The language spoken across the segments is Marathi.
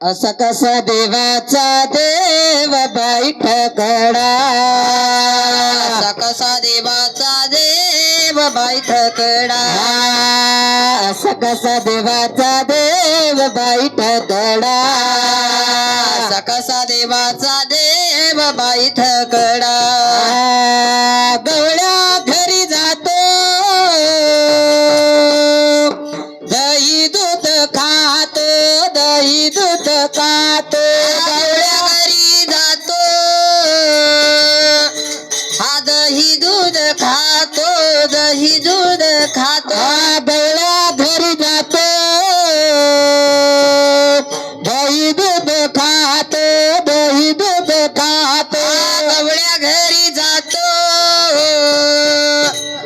असा कसा देवाचा देव बाई ठकडा, असा कसा देवाचा देव बाई ठकडा, असा कसा देवाचा देव बाई ठकडा, असा कसा देवाचा देव बाई ठकडा. गवळ्या घरी जातो दही दूध खातो, दही दूध खातो. गवळ्या घरी जातो हा दही दूध खातो, दही दूध खातो. गवळ्या घरी जातो दही दूध खातो, दही दूध खातो. गवळ्या घरी जातो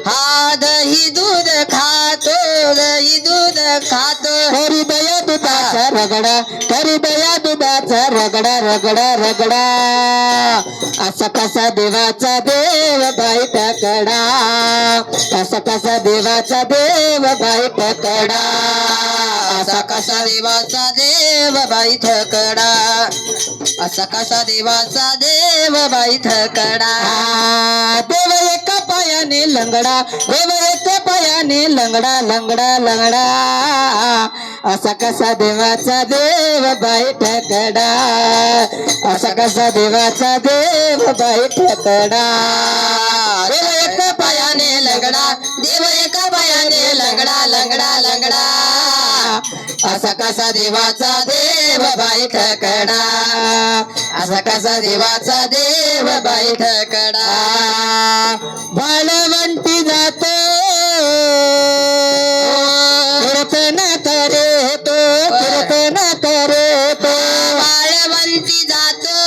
हा दही दूध खातो, दही दूध खातो. करी दया दुधाचा रगडा, करी दया दुधाचा रगडा, रगडा रगडा. असा कसा देवाचा देव बाई ठकडा, असा कसा देवाचा देव बाई ठकडा, असा कसा देवाचा देव बाई ठकडा, असा कसा देवाचा देव बाई ठकडा. देव एका पायाने लंगडा, देव एका पायाने लंगडा, लंगडा लंगडा. असा कसा देवाचा देव बाई ठकडा, असा कसा देवाचा देव बाई ठकडा. देव एका पायाने लंगडा, देव एका पायाने लंगडा, लंगडा लंगडा. असा कसा देवाचा देव बाई ठकडा, असा कसा देवाचा देव बाई ठकडा. भालवंती जातो कीर्तन करे तो, कीर्तन करे तो. बाळवंती जातो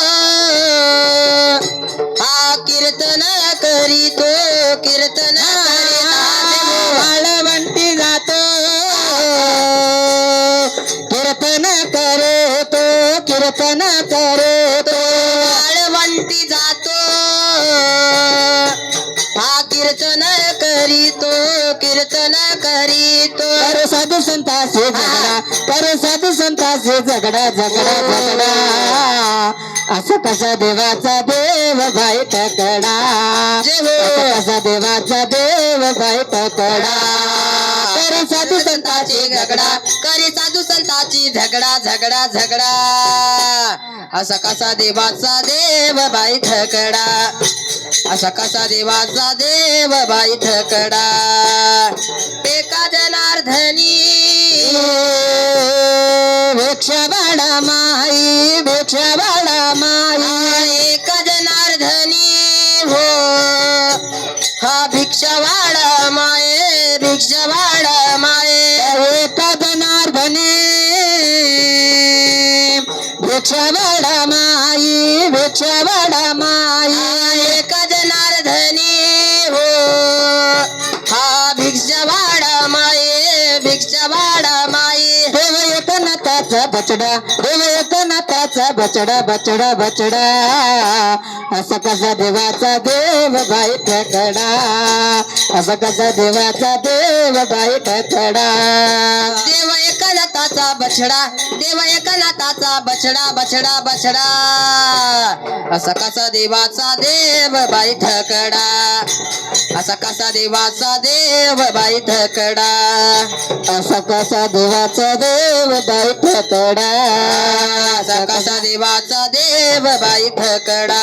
हा कीर्तन करीतो, कीर्तन करीतो. बाळवंती जातो कीर्तन करे तो, कीर्तन करे तो. बाळवंती जातो हा कीर्तन करीतो, कीर्तन करीतो. कर साधू संतांचे झगडा, कर साधू संतांचे झगडा, झगडा झगडा. असा कसा देवाचा देव बाई ठकडा, असा कसा देवाचा देव बाई ठकडा. करी साधू संतांची झगडा, करी साधू संतांची झगडा, झगडा झगडा. असा कसा देवाचा देव बाई ठकडा, असा कसा देवाचा देव बाई ठकडा. एका जनार्दनी भिक्षावाडा माई, भिक्षावाडा माई. एका जनार्दनी हो हा भिक्षावाडा माये, भिक्षावाडा माये. एका जनार्दनी भिक्षावाडा माई, भिक्षावाडा माई. एका जनार्दनी हो हा भिक्षावाडा माये, भिक्षावाडा माये. देव एकनाथाचा बचडा, देव एकनाथाचा बचडा, बचडा बचडा. असा कसा देवाचा देव बाई ठकडा, असा कसा देवाचा देव बाई ठकडा. देव एकनाथाचा बछडा, देव एकनाथाचा बछडा, बछडा बछडा. असा कसा देवाचा देव बाई ठकडा, असा कसा देवाचा देव बाई ठकडा. असा कसा देवाचा देव बाई ठकडा, असा कसा देवाचा देव बाई ठकडा.